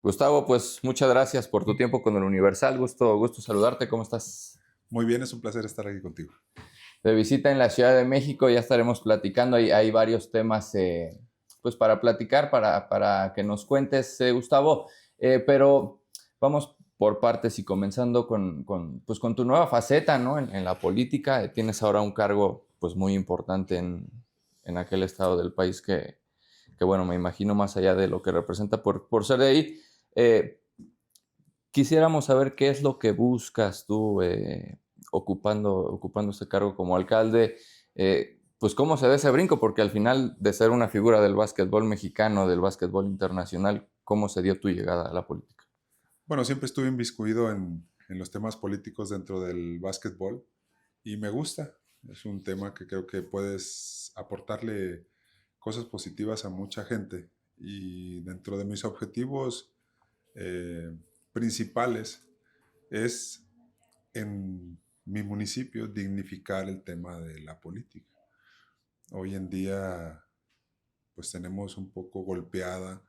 Gustavo, pues muchas gracias por tu tiempo con el Universal. Gusto saludarte. ¿Cómo estás? Muy bien, es un placer estar aquí contigo. De visita en la Ciudad de México, ya estaremos platicando. Hay varios temas pues para platicar, para que nos cuentes, Gustavo. Pero vamos por partes y comenzando pues con tu nueva faceta, ¿no? En la política. Tienes ahora un cargo pues muy importante en aquel estado del país que, bueno, me imagino más allá de lo que representa por ser de ahí. Eh, Quisiéramos saber qué es lo que buscas tú ocupando este cargo como alcalde. Pues cómo se da ese brinco, porque al final de ser una figura del básquetbol mexicano, del básquetbol internacional, ¿cómo se dio tu llegada a la política? Bueno, siempre estuve inmiscuido en los temas políticos dentro del básquetbol y me gusta. Es un tema que creo que puedes aportarle cosas positivas a mucha gente. Y dentro de mis objetivos eh, principales es en mi municipio dignificar el tema de la política. Hoy en día pues tenemos un poco golpeada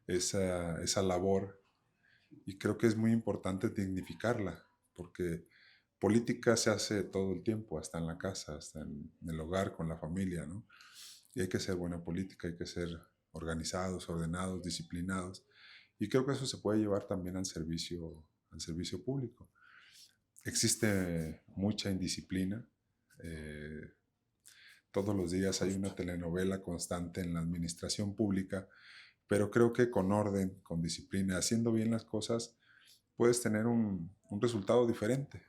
esa labor. Y creo que es muy importante dignificarla, porque política se hace todo el tiempo, hasta en la casa, hasta en el hogar, con la familia, ¿no? Y hay que ser buena política, hay que ser organizados, ordenados, disciplinados. Y creo que eso se puede llevar también al servicio público. Existe mucha indisciplina. eh, Todos los días hay una telenovela constante en la administración pública, pero creo que con orden, con disciplina, haciendo bien las cosas, puedes tener un resultado diferente,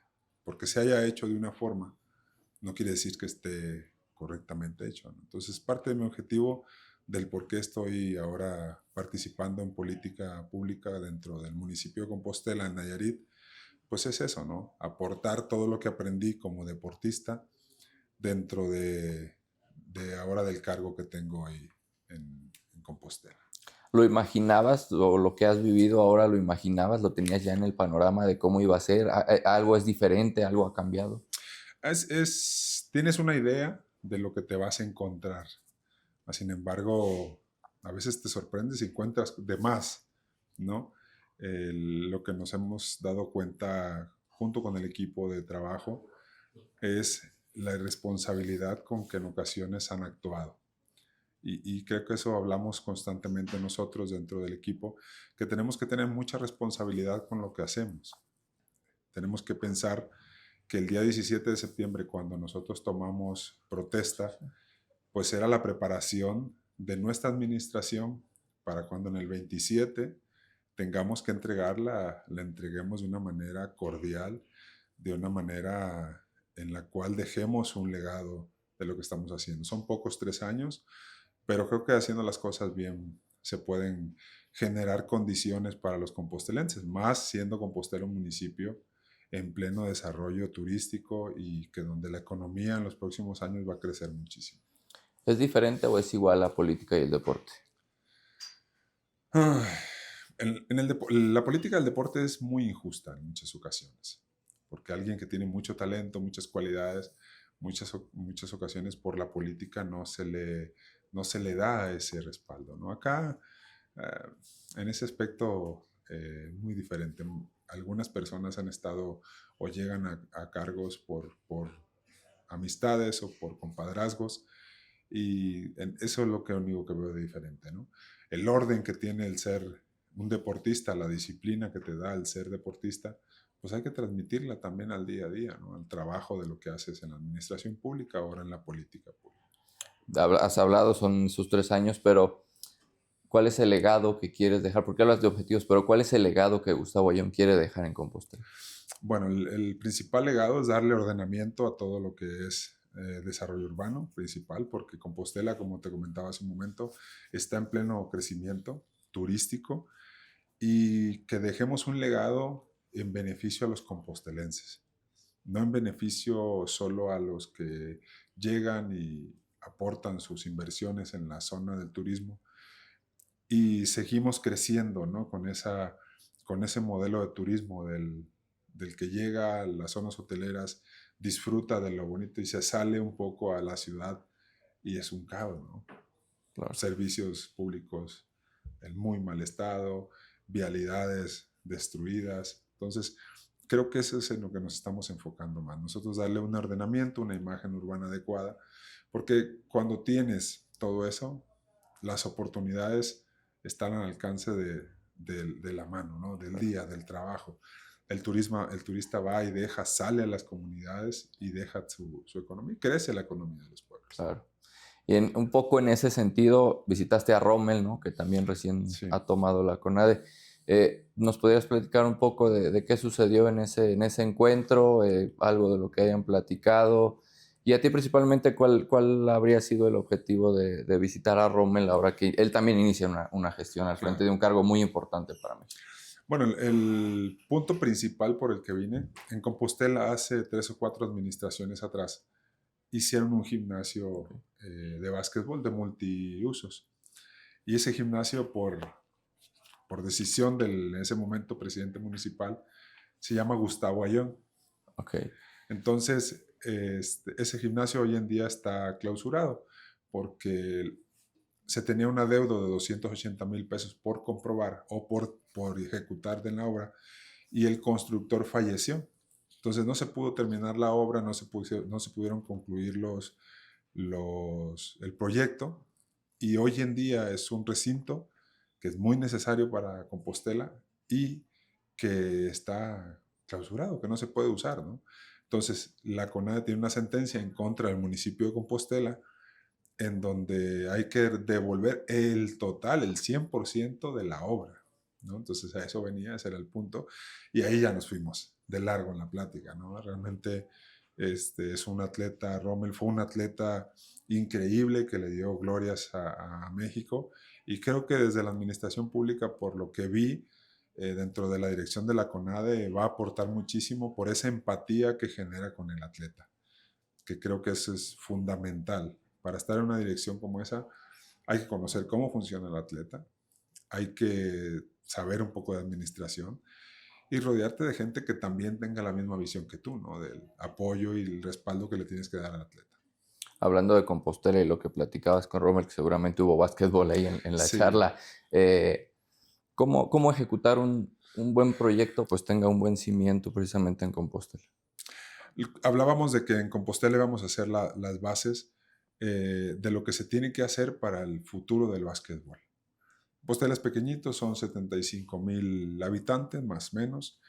porque se haya hecho de una forma, no quiere decir que esté correctamente hecho, ¿no? Entonces, parte de mi objetivo del por qué estoy ahora participando en política pública dentro del municipio de Compostela, en Nayarit, pues es eso, ¿no? Aportar todo lo que aprendí como deportista dentro de ahora del cargo que tengo ahí en Compostela. ¿Lo imaginabas o lo que has vivido ahora lo imaginabas? ¿Lo tenías ya en el panorama de cómo iba a ser? ¿Algo es diferente? ¿Algo ha cambiado? Tienes una idea de lo que te vas a encontrar. Sin embargo, a veces te sorprendes y encuentras de más, ¿no? Lo que nos hemos dado cuenta junto con el equipo de trabajo es la irresponsabilidad con que en ocasiones han actuado. Y creo que eso hablamos constantemente nosotros dentro del equipo, que tenemos que tener mucha responsabilidad con lo que hacemos. Tenemos que pensar que el día 17 de septiembre, cuando nosotros tomamos protesta, pues era la preparación de nuestra administración para cuando en el 27 tengamos que entregarla, la entreguemos de una manera cordial, de una manera en la cual dejemos un legado de lo que estamos haciendo. Son pocos 3 años, pero creo que haciendo las cosas bien se pueden generar condiciones para los compostelenses, más siendo Compostela un municipio en pleno desarrollo turístico y que donde la economía en los próximos años va a crecer muchísimo. ¿Es diferente o es igual la política y el deporte? Ay, la política del deporte es muy injusta en muchas ocasiones, porque alguien que tiene mucho talento, muchas cualidades, muchas ocasiones por la política no se le da ese respaldo, ¿no? Acá, eh, en ese aspecto, muy diferente. Algunas personas han estado o llegan a cargos por amistades o por compadrazgos, y eso es lo único que veo de diferente, ¿no? El orden que tiene el ser un deportista, la disciplina que te da el ser deportista, pues hay que transmitirla también al día a día, ¿no? Al trabajo de lo que haces en la administración pública, ahora en la política pública. Has hablado, son sus 3 años, pero ¿cuál es el legado que quieres dejar? Porque hablas de objetivos, pero ¿cuál es el legado que Gustavo Ayón quiere dejar en Compostela? Bueno, el principal legado es darle ordenamiento a todo lo que es desarrollo urbano principal, porque Compostela, como te comentaba hace un momento, está en pleno crecimiento turístico, y que dejemos un legado en beneficio a los compostelenses, no en beneficio solo a los que llegan y aportan sus inversiones en la zona del turismo, y seguimos creciendo, ¿no? Con ese modelo de turismo del que llega a las zonas hoteleras, disfruta de lo bonito y se sale un poco a la ciudad y es un caos, ¿no? Claro. Servicios públicos en muy mal estado, vialidades destruidas. Entonces, creo que eso es en lo que nos estamos enfocando más. Nosotros darle un ordenamiento, una imagen urbana adecuada, porque cuando tienes todo eso, las oportunidades están al alcance de la mano, ¿no? Del día, del trabajo. El turista va y deja, sale a las comunidades y deja su economía, y crece la economía de los pueblos. Claro. Y un poco en ese sentido, visitaste a Rommel, ¿no? Que también recién Sí. ha tomado la CONADE. ¿Nos podrías platicar un poco de qué sucedió en ese encuentro? Algo de lo que hayan platicado. Y a ti principalmente, ¿cuál habría sido el objetivo de visitar a Rommel ahora que él también inicia una gestión al frente de un cargo muy importante para México? Bueno, el punto principal por el que vine, en Compostela hace 3 o 4 administraciones atrás, hicieron un gimnasio de básquetbol de multiusos. Y ese gimnasio, por decisión del en ese momento presidente municipal, se llama Gustavo Ayón. Okay. Entonces, ese gimnasio hoy en día está clausurado porque se tenía una deuda de 280,000 pesos por comprobar o por ejecutar de la obra y el constructor falleció. Entonces no se pudo terminar la obra, no se pudieron concluir el proyecto y hoy en día es un recinto que es muy necesario para Compostela y que está clausurado, que no se puede usar, ¿no? Entonces, la CONADE tiene una sentencia en contra del municipio de Compostela en donde hay que devolver el total, el 100% de la obra, ¿no? Entonces, a eso venía, ese era el punto, y ahí ya nos fuimos de largo en la plática, ¿no? Realmente es un atleta, Rommel fue un atleta increíble que le dio glorias a México, y creo que desde la administración pública, por lo que vi, dentro de la dirección de la CONADE, va a aportar muchísimo por esa empatía que genera con el atleta, que creo que eso es fundamental. Para estar en una dirección como esa, hay que conocer cómo funciona el atleta, hay que saber un poco de administración y rodearte de gente que también tenga la misma visión que tú, ¿no? Del apoyo y el respaldo que le tienes que dar al atleta. Hablando de Compostela y lo que platicabas con Rommel, que seguramente hubo básquetbol ahí en la Sí. charla, ¿cómo ejecutar un buen proyecto pues tenga un buen cimiento precisamente en Compostela? Hablábamos de que en Compostela íbamos a hacer las bases de lo que se tiene que hacer para el futuro del básquetbol. Compostela es pequeñito, son 75,000 habitantes, más o menos.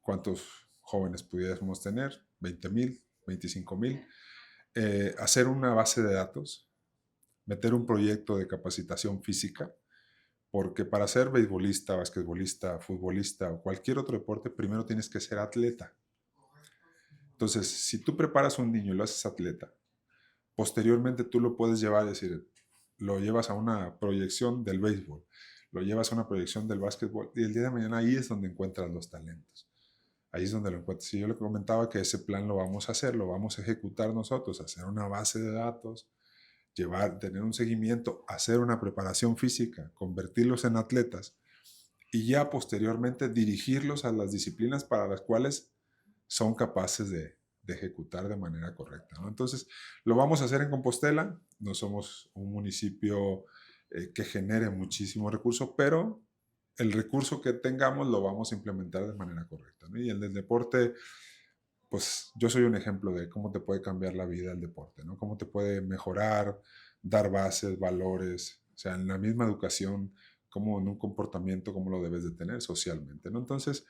¿Cuántos jóvenes pudiésemos tener? 20,000, 25,000. Hacer una base de datos, meter un proyecto de capacitación física, porque para ser beisbolista, basquetbolista, futbolista o cualquier otro deporte, primero tienes que ser atleta. Entonces, si tú preparas a un niño y lo haces atleta, posteriormente tú lo puedes llevar, es decir, lo llevas a una proyección del béisbol, lo llevas a una proyección del básquetbol y el día de mañana ahí es donde encuentras los talentos. Ahí es donde lo encuentras. Y yo le comentaba que ese plan lo vamos a hacer, lo vamos a ejecutar nosotros, hacer una base de datos, tener un seguimiento, hacer una preparación física, convertirlos en atletas y ya posteriormente dirigirlos a las disciplinas para las cuales son capaces de ejecutar de manera correcta, ¿no? Entonces, lo vamos a hacer en Compostela. No somos un municipio que genere muchísimo recurso, pero el recurso que tengamos lo vamos a implementar de manera correcta, ¿no? Y el del deporte, pues yo soy un ejemplo de cómo te puede cambiar la vida el deporte, ¿no? Cómo te puede mejorar, dar bases, valores, o sea, en la misma educación, como en un comportamiento, como lo debes de tener socialmente, ¿no? Entonces,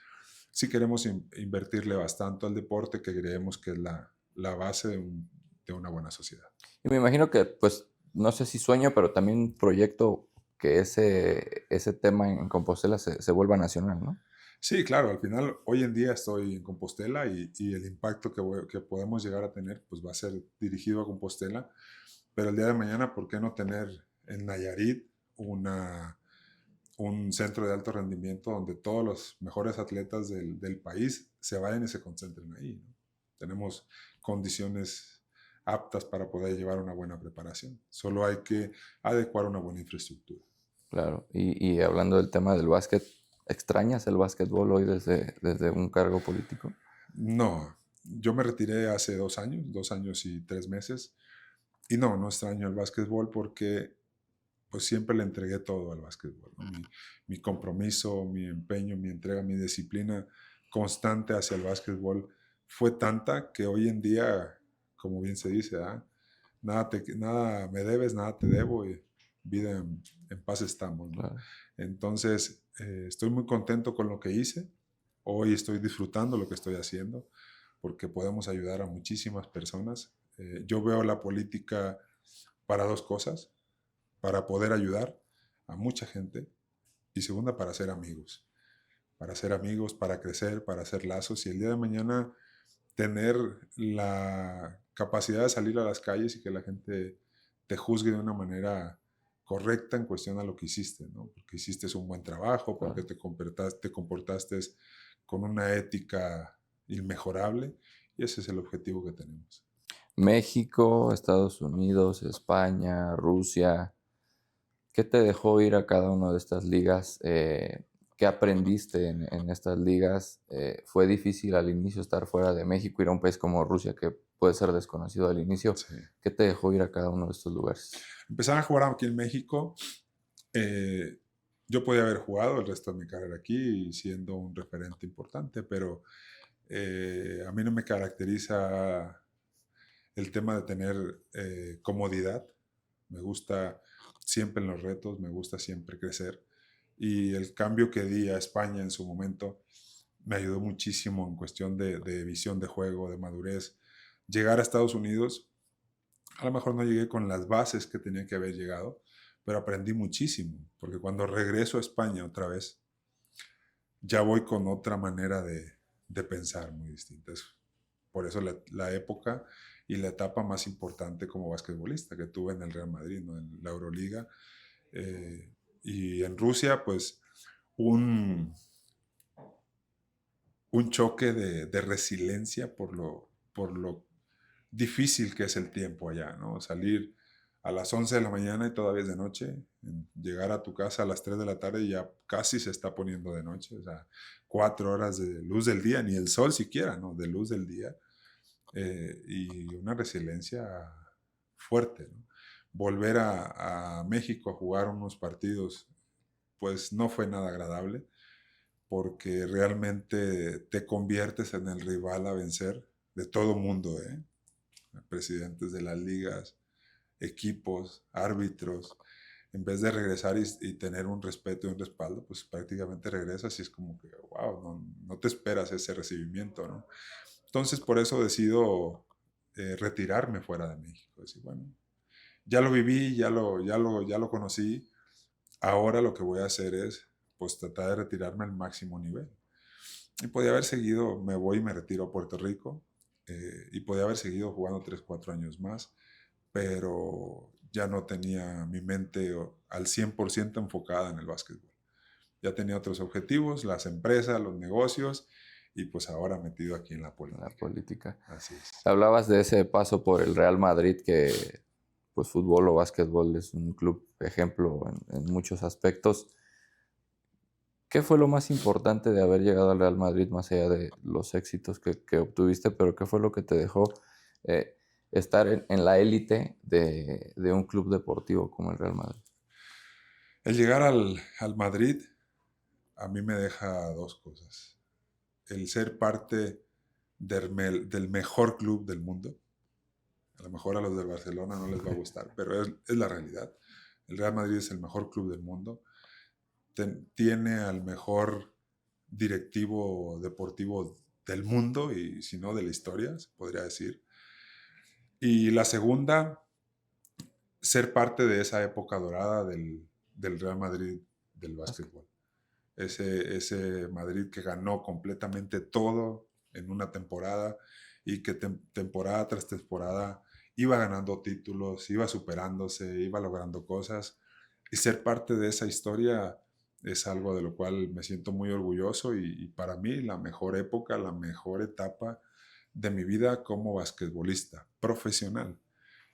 sí queremos invertirle bastante al deporte, que creemos que es la base de una buena sociedad. Y me imagino que, pues, no sé si sueño, pero también un proyecto que ese tema en Compostela se vuelva nacional, ¿no? Sí, claro, al final hoy en día estoy en Compostela y el impacto que podemos llegar a tener pues va a ser dirigido a Compostela, pero el día de mañana, ¿por qué no tener en Nayarit un centro de alto rendimiento donde todos los mejores atletas del país se vayan y se concentren ahí, ¿no? Tenemos condiciones aptas para poder llevar una buena preparación. Solo hay que adecuar una buena infraestructura. Claro. Y hablando del tema del básquet, ¿extrañas el básquetbol hoy desde un cargo político? No, yo me retiré hace 2 años y 3 meses, y no extraño el básquetbol porque pues siempre le entregué todo al básquetbol, ¿no? Mi compromiso, mi empeño, mi entrega, mi disciplina constante hacia el básquetbol fue tanta que hoy en día, como bien se dice, ¿ah? Nada me debes, nada te debo, y vida en paz estamos, ¿no? Claro. Entonces, estoy muy contento con lo que hice. Hoy estoy disfrutando lo que estoy haciendo porque podemos ayudar a muchísimas personas. Yo veo la política para dos cosas: para poder ayudar a mucha gente, y segunda, para ser amigos, para crecer, para hacer lazos, y el día de mañana tener la capacidad de salir a las calles y que la gente te juzgue de una manera correcta en cuestión a lo que hiciste, ¿no? Porque hiciste un buen trabajo, porque Claro. te comportaste con una ética inmejorable, y ese es el objetivo que tenemos. México, Estados Unidos, España, Rusia. ¿Qué te dejó ir a cada una de estas ligas? ¿Qué aprendiste en estas ligas? ¿Fue difícil al inicio estar fuera de México, ir a un país como Rusia que puede ser desconocido al inicio? Sí. ¿Qué te dejó ir a cada uno de estos lugares? Empezaba a jugar aquí en México. eh, yo podía haber jugado el resto de mi carrera aquí siendo un referente importante, pero a mí no me caracteriza el tema de tener comodidad. Me gusta siempre en los retos, me gusta siempre crecer. Y el cambio que di a España en su momento me ayudó muchísimo en cuestión de visión de juego, de madurez. Llegar a Estados Unidos, a lo mejor no llegué con las bases que tenía que haber llegado, pero aprendí muchísimo, porque cuando regreso a España otra vez, ya voy con otra manera de pensar muy distinta. Por eso la época y la etapa más importante como basquetbolista que tuve en el Real Madrid, ¿no? En la Euroliga. Y en Rusia, pues un, un choque de resiliencia por lo difícil que es el tiempo allá, ¿no? Salir a las 11 de la mañana y todavía es de noche, llegar a tu casa a las 3 de la tarde y ya casi se está poniendo de noche, o sea, 4 horas de luz del día, ni el sol siquiera, ¿no? De luz del día. Y una resiliencia fuerte, ¿no? Volver a México a jugar unos partidos, pues no fue nada agradable, porque realmente te conviertes en el rival a vencer de todo mundo, ¿eh? Presidentes de las ligas, equipos, árbitros. En vez de regresar y tener un respeto y un respaldo, pues prácticamente regresas y es como que, wow, no te esperas ese recibimiento, ¿no? Entonces, por eso decido retirarme fuera de México. Decir, bueno, ya lo viví, ya lo conocí. Ahora lo que voy a hacer es, pues, tratar de retirarme al máximo nivel. Y podía haber seguido, me voy y me retiro a Puerto Rico. Y podía haber seguido jugando 3 4 años más, pero ya no tenía mi mente al 100% enfocada en el básquetbol. Ya tenía otros objetivos, las empresas, los negocios, y pues ahora metido aquí en la La política. política. Así es. Hablabas de ese paso por el Real Madrid, que pues fútbol o básquetbol es un club ejemplo en muchos aspectos. ¿Qué fue lo más importante de haber llegado al Real Madrid, más allá de los éxitos que obtuviste, pero qué fue lo que te dejó estar en la élite de un club deportivo como el Real Madrid? El llegar al Madrid a mí me deja dos cosas. El ser parte del mejor club del mundo. A lo mejor a los del Barcelona no les va a gustar, pero es la realidad. El Real Madrid es el mejor club del mundo. Tiene al mejor directivo deportivo del mundo, y si no de la historia, se podría decir. Y la segunda, ser parte de esa época dorada del Real Madrid del básquetbol. Ese Madrid que ganó completamente todo en una temporada, y que temporada tras temporada iba ganando títulos, iba superándose, iba logrando cosas. Y ser parte de esa historia es algo de lo cual me siento muy orgulloso, y para mí la mejor época, la mejor etapa de mi vida como basquetbolista profesional.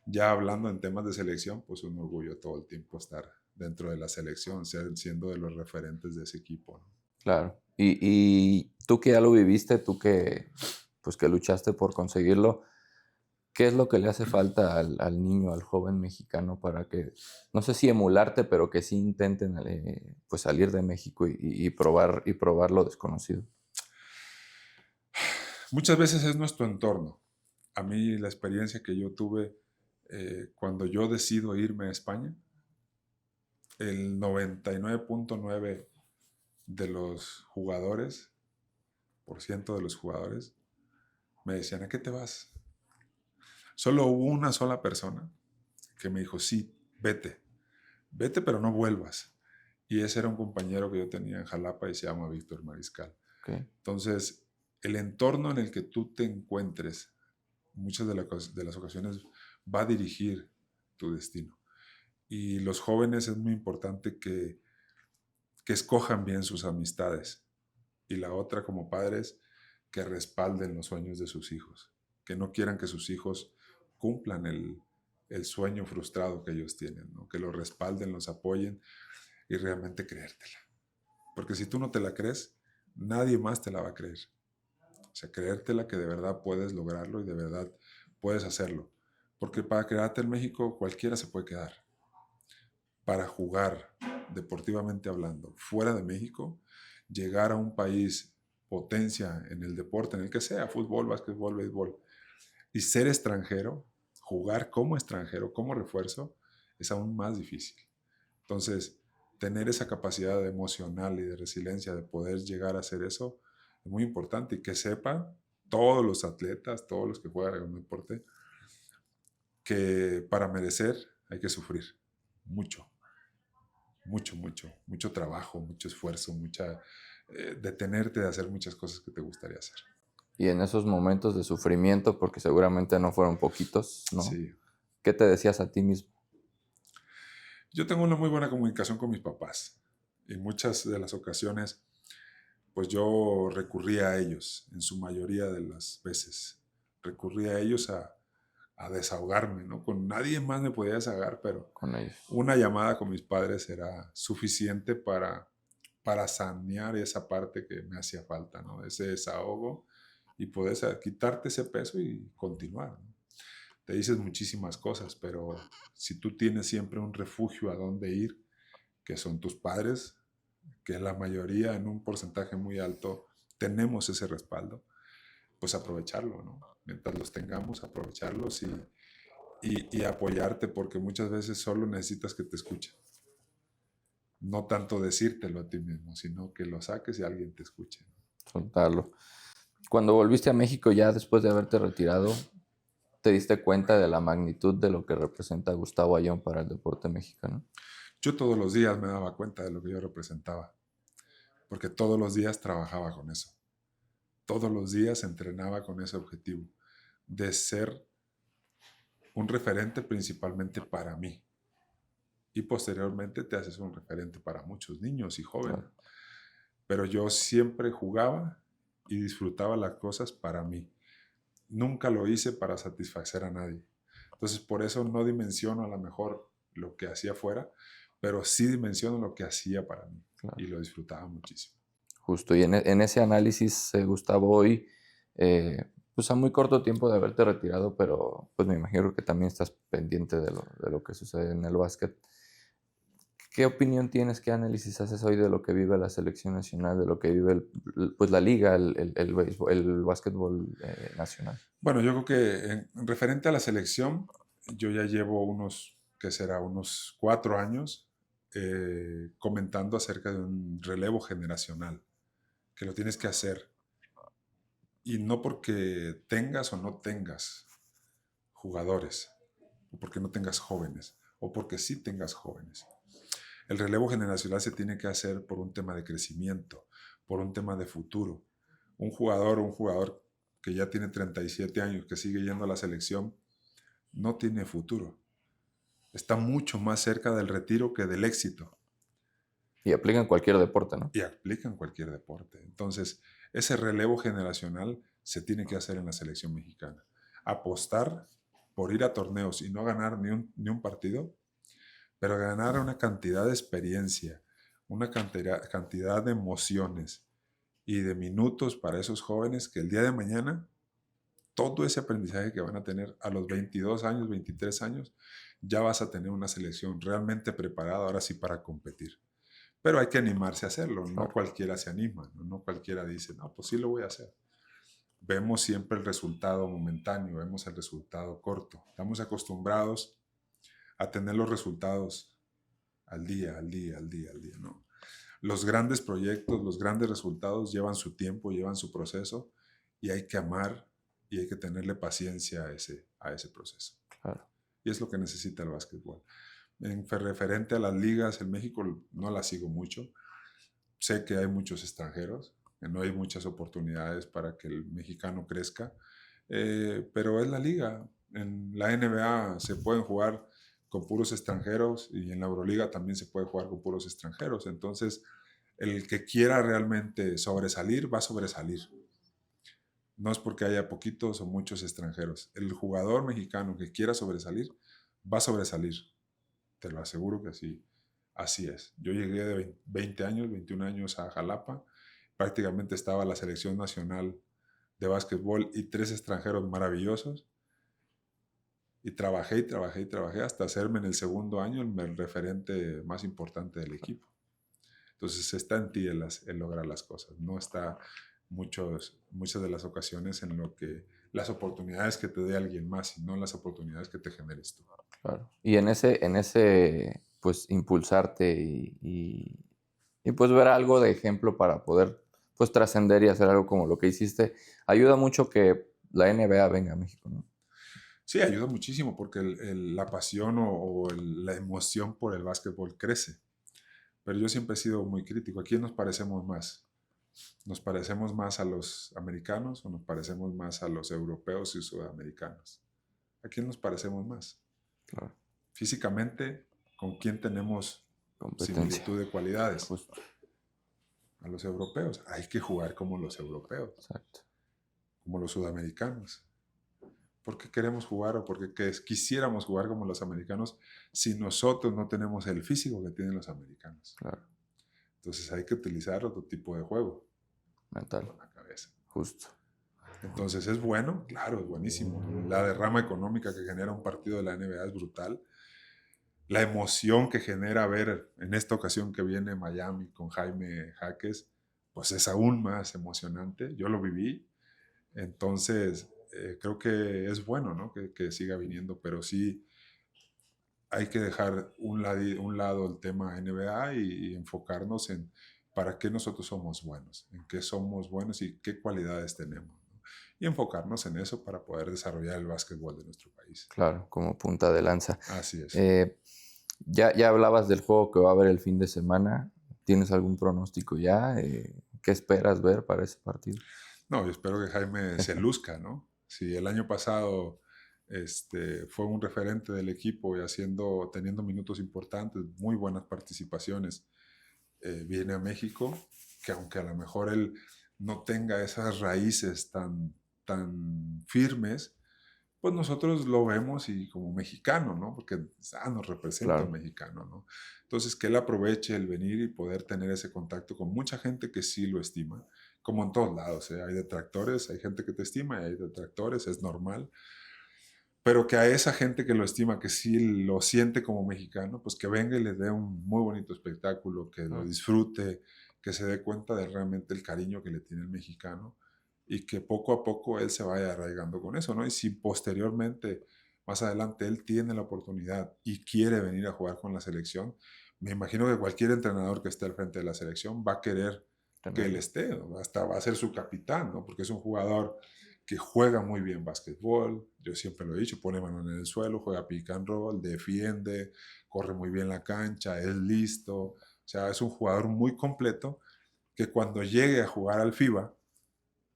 Ya hablando en temas de selección, pues un orgullo todo el tiempo estar dentro de la selección, siendo de los referentes de ese equipo, ¿no? Claro. Y tú que ya lo viviste, tú que, pues, que luchaste por conseguirlo, ¿Qué es lo que le hace falta al niño, al joven mexicano para que, no sé si emularte, pero que sí intenten pues salir de México y probar lo desconocido? Muchas veces es nuestro entorno. A mí la experiencia que yo tuve cuando yo decido irme a España, el 99.9 de los jugadores, por ciento de los jugadores, me decían, ¿a qué te vas? Solo hubo una sola persona que me dijo, sí, vete pero no vuelvas. Y ese era un compañero que yo tenía en Jalapa y se llama Víctor Mariscal. Okay. Entonces, el entorno en el que tú te encuentres, muchas de las ocasiones va a dirigir tu destino. Y los jóvenes es muy importante que escojan bien sus amistades. Y la otra, como padres, que respalden los sueños de sus hijos, que no quieran que sus hijos cumplan el sueño frustrado que ellos tienen, ¿no? Que los respalden, los apoyen y realmente creértela. Porque si tú no te la crees, nadie más te la va a creer. O sea, creértela que de verdad puedes lograrlo y de verdad puedes hacerlo. Porque para quedarte en México cualquiera se puede quedar. Para jugar, deportivamente hablando, fuera de México, llegar a un país potencia en el deporte, en el que sea, fútbol, básquetbol, béisbol, y ser extranjero, jugar como extranjero, como refuerzo, es aún más difícil. Entonces, tener esa capacidad emocional y de resiliencia de poder llegar a hacer eso es muy importante y que sepan todos los atletas, todos los que juegan en un deporte, que para merecer hay que sufrir mucho, mucho trabajo, mucho esfuerzo, detenerte de hacer muchas cosas que te gustaría hacer. Y en esos momentos de sufrimiento, porque seguramente no fueron poquitos, ¿no? Sí. ¿Qué te decías a ti mismo? Yo tengo una muy buena comunicación con mis papás y muchas de las ocasiones pues yo recurría a ellos en su mayoría de las veces. Recurría a ellos a desahogarme, ¿no? Con nadie más me podía desahogar, pero Con ellos. una llamada con mis padres era suficiente para sanear esa parte que me hacía falta, ¿no? Ese desahogo y poder quitarte ese peso y continuar, ¿no? Te dices muchísimas cosas, pero si tú tienes siempre un refugio a donde ir, que son tus padres, que la mayoría en un porcentaje muy alto tenemos ese respaldo, pues aprovecharlo, ¿no? Mientras los tengamos, aprovecharlos y apoyarte, porque muchas veces solo necesitas que te escuchen. No tanto decírtelo a ti mismo, sino que lo saques y alguien te escuche. Soltarlo. Cuando volviste a México ya después de haberte retirado, ¿te diste cuenta de la magnitud de lo que representa Gustavo Ayón para el deporte mexicano? Yo todos los días me daba cuenta de lo que yo representaba, porque todos los días trabajaba con eso. Todos los días entrenaba con ese objetivo, de ser un referente principalmente para mí. Y posteriormente te haces un referente para muchos niños y jóvenes. Claro. Pero yo siempre jugaba y disfrutaba las cosas para mí. Nunca lo hice para satisfacer a nadie. Entonces, por eso no dimensiono a lo mejor lo que hacía afuera, pero sí dimensiono lo que hacía para mí. Claro. Y lo disfrutaba muchísimo. Justo, y en ese análisis, Gustavo, hoy, pues a muy corto tiempo de haberte retirado, pero pues me imagino que también estás pendiente de lo que sucede en el básquet. ¿Qué opinión tienes, qué análisis haces hoy de lo que vive la selección nacional, de lo que vive pues la liga, el básquetbol nacional? Bueno, yo creo que en referente a la selección, yo ya llevo unos 4 años comentando acerca de un relevo generacional, que lo tienes que hacer. Y no porque tengas o no tengas jugadores, o porque no tengas jóvenes, o porque sí tengas jóvenes. El relevo generacional se tiene que hacer por un tema de crecimiento, por un tema de futuro. Un jugador que ya tiene 37 años, que sigue yendo a la selección, no tiene futuro. Está mucho más cerca del retiro que del éxito. Y aplica en cualquier deporte, ¿no? Y aplica en cualquier deporte. Entonces, ese relevo generacional se tiene que hacer en la selección mexicana. Apostar por ir a torneos y no ganar ni un partido, pero ganar una cantidad de experiencia, una cantidad de emociones y de minutos para esos jóvenes que el día de mañana todo ese aprendizaje que van a tener a los 22 años, 23 años, ya vas a tener una selección realmente preparada, ahora sí, para competir. Pero hay que animarse a hacerlo, no Claro. cualquiera se anima, ¿no? No cualquiera dice, no, pues sí lo voy a hacer. Vemos siempre el resultado momentáneo, vemos el resultado corto. Estamos acostumbrados a tener los resultados al día, al día, al día, al día, ¿no? Los grandes proyectos, los grandes resultados llevan su tiempo, llevan su proceso y hay que amar y hay que tenerle paciencia a ese proceso. Claro. Y es lo que necesita el básquetbol. En referente a las ligas, en México no las sigo mucho. Sé que hay muchos extranjeros, que no hay muchas oportunidades para que el mexicano crezca, pero es la liga. En la NBA se pueden jugar con puros extranjeros y en la Euroliga también se puede jugar con puros extranjeros. Entonces, el que quiera realmente sobresalir, va a sobresalir. No es porque haya poquitos o muchos extranjeros. El jugador mexicano que quiera sobresalir, va a sobresalir. Te lo aseguro que así, así es. Yo llegué de 20 años, 21 años a Jalapa. Prácticamente estaba la selección nacional de básquetbol y 3 extranjeros maravillosos. Y trabajé y trabajé y trabajé hasta hacerme en el segundo año el referente más importante del equipo. Entonces está en ti el lograr las cosas. No está muchas de las ocasiones en lo que las oportunidades que te dé alguien más, sino las oportunidades que te generes tú. Claro. Y en ese, pues, impulsarte y, pues, ver algo de ejemplo para poder, pues, trascender y hacer algo como lo que hiciste, ayuda mucho que la NBA venga a México, ¿no? Sí, ayuda muchísimo porque la pasión la emoción por el básquetbol crece. Pero yo siempre he sido muy crítico. ¿A quién nos parecemos más? ¿Nos parecemos más a los americanos o nos parecemos más a los europeos y sudamericanos? ¿A quién nos parecemos más? Claro. Físicamente, ¿con quién tenemos Competencia. similitud de cualidades? Justo. A los europeos. Hay que jugar como los europeos, Exacto. como los sudamericanos. ¿Por qué queremos jugar o por qué quisiéramos jugar como los americanos si nosotros no tenemos el físico que tienen los americanos? Claro. Entonces hay que utilizar otro tipo de juego Mental. con la cabeza. Justo. Entonces es bueno, claro, es buenísimo. La derrama económica que genera un partido de la NBA es brutal. La emoción que genera ver en esta ocasión que viene Miami con Jaime Jaques, pues es aún más emocionante. Yo lo viví. Entonces creo que es bueno, ¿no? Que siga viniendo, pero sí hay que dejar un lado el tema NBA y enfocarnos en para qué nosotros somos buenos, en qué somos buenos y qué cualidades tenemos, ¿no? Y enfocarnos en eso para poder desarrollar el básquetbol de nuestro país. Claro, como punta de lanza. Así es. Ya hablabas del juego que va a haber el fin de semana. ¿Tienes algún pronóstico ya? ¿Qué esperas ver para ese partido? No, yo espero que Jaime se luzca, ¿no? Si el año pasado fue un referente del equipo y teniendo minutos importantes, muy buenas participaciones, viene a México, que aunque a lo mejor él no tenga esas raíces tan firmes, pues nosotros lo vemos y como mexicano, ¿no? Porque nos representa Claro. un mexicano, ¿no? Entonces, que él aproveche el venir y poder tener ese contacto con mucha gente que sí lo estima, como en todos lados, ¿eh? Hay detractores, hay gente que te estima y hay detractores, es normal, pero que a esa gente que lo estima, que sí lo siente como mexicano, pues que venga y le dé un muy bonito espectáculo, que lo disfrute, que se dé cuenta de realmente el cariño que le tiene el mexicano y que poco a poco él se vaya arraigando con eso, ¿no? Y si posteriormente, más adelante, él tiene la oportunidad y quiere venir a jugar con la selección, me imagino que cualquier entrenador que esté al frente de la selección va a querer que él esté, ¿no? Hasta va a ser su capitán, ¿no? Porque es un jugador que juega muy bien básquetbol, yo siempre lo he dicho, pone mano en el suelo, juega pick and roll, defiende, corre muy bien la cancha, es listo, o sea, es un jugador muy completo que cuando llegue a jugar al FIBA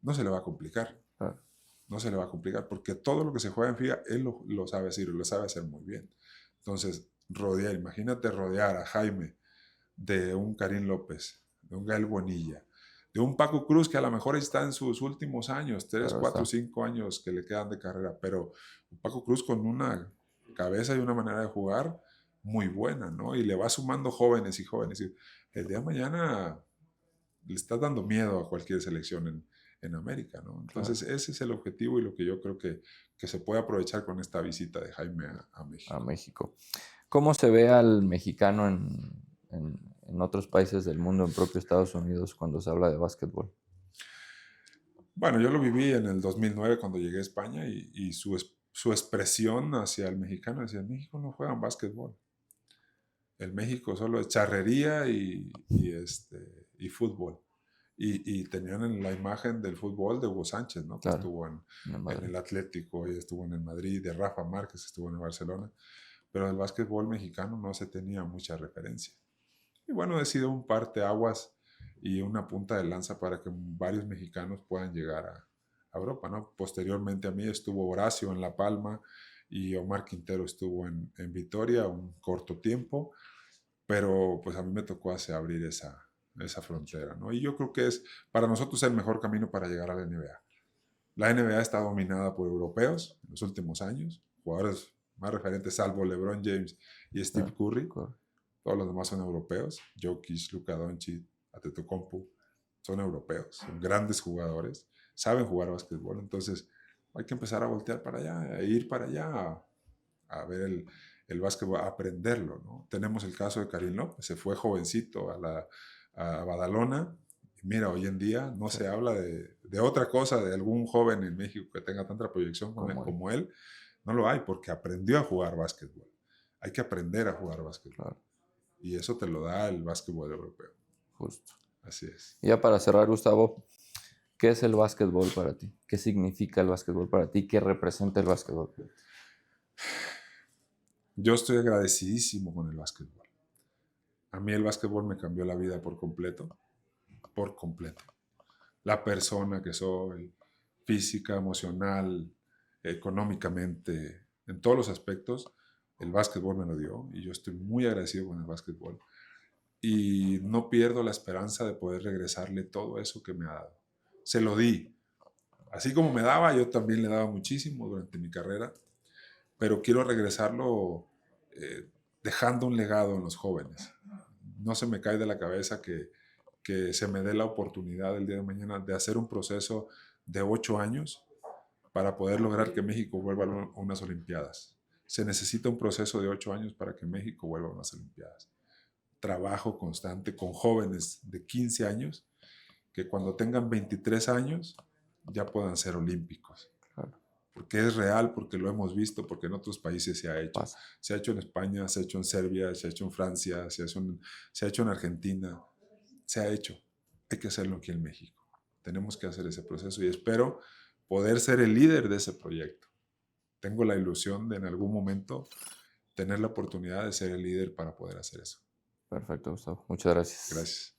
no se le va a complicar, Claro. no se le va a complicar, porque todo lo que se juega en FIBA él lo sabe hacer, lo sabe hacer muy bien. Entonces, imagínate rodear a Jaime de un Karim López, de un Gael Bonilla, de un Paco Cruz que a lo mejor está en sus últimos años, 3, Claro 4, está. 5 años que le quedan de carrera, pero un Paco Cruz con una cabeza y una manera de jugar muy buena, ¿no? Y le va sumando jóvenes y jóvenes. Y el día de mañana le está dando miedo a cualquier selección en América, ¿no? Entonces, ese es el objetivo y lo que yo creo que se puede aprovechar con esta visita de Jaime a A México. México. ¿Cómo se ve al mexicano en otros países del mundo, en propio Estados Unidos, cuando se habla de básquetbol? Bueno, yo lo viví en el 2009 cuando llegué a España y su expresión hacia el mexicano decía, en México no juegan básquetbol. En México solo es charrería y fútbol. Y tenían en la imagen del fútbol de Hugo Sánchez, ¿no? Que Claro, estuvo en en Madrid. el Atlético y estuvo en el Madrid, de Rafa Márquez estuvo en el Barcelona, pero del básquetbol mexicano no se tenía mucha referencia. Y bueno, ha sido un parteaguas y una punta de lanza para que varios mexicanos puedan llegar a Europa, ¿no? Posteriormente a mí estuvo Horacio en La Palma y Omar Quintero estuvo en Vitoria un corto tiempo, pero pues a mí me tocó abrir esa frontera, ¿no? Y yo creo que es para nosotros el mejor camino para llegar a la NBA. La NBA está dominada por europeos en los últimos años, jugadores más referentes salvo LeBron James y Steve Claro, Curry. correcto. Todos los demás son europeos. Jokic, Luka Doncic, Antetokounmpo son europeos, son grandes jugadores, saben jugar básquetbol. Entonces hay que empezar a voltear para allá, a ir para allá, a ver el básquetbol, a aprenderlo, ¿no? Tenemos el caso de Karim López, se fue jovencito a Badalona. Y mira, hoy en día no Sí, se habla de otra cosa, de algún joven en México que tenga tanta proyección como él. como él. No lo hay porque aprendió a jugar básquetbol. Hay que aprender a jugar básquetbol. Claro, Y eso te lo da el básquetbol europeo. justo. Así es. Y ya para cerrar, Gustavo, ¿qué es el básquetbol para ti? ¿Qué significa el básquetbol para ti? ¿Qué representa el básquetbol? Yo estoy agradecidísimo con el básquetbol. A mí el básquetbol me cambió la vida por completo. Por completo. La persona que soy, física, emocional, económicamente, en todos los aspectos, el básquetbol me lo dio y yo estoy muy agradecido con el básquetbol. Y no pierdo la esperanza de poder regresarle todo eso que me ha dado. Se lo di. Así como me daba, yo también le daba muchísimo durante mi carrera, pero quiero regresarlo dejando un legado en los jóvenes. No se me cae de la cabeza que se me dé la oportunidad el día de mañana de hacer un proceso de 8 años para poder lograr que México vuelva a unas Olimpiadas. Se necesita un proceso de 8 años para que México vuelva a unas Olimpiadas. Trabajo constante con jóvenes de 15 años que cuando tengan 23 años ya puedan ser olímpicos. Claro, Porque es real, porque lo hemos visto, porque en otros países se ha hecho. pasa. Se ha hecho en España, se ha hecho en Serbia, se ha hecho en Francia, se ha hecho en Argentina. Se ha hecho. Hay que hacerlo aquí en México. Tenemos que hacer ese proceso y espero poder ser el líder de ese proyecto. Tengo la ilusión de en algún momento tener la oportunidad de ser el líder para poder hacer eso. Perfecto, Gustavo. Muchas gracias. Gracias.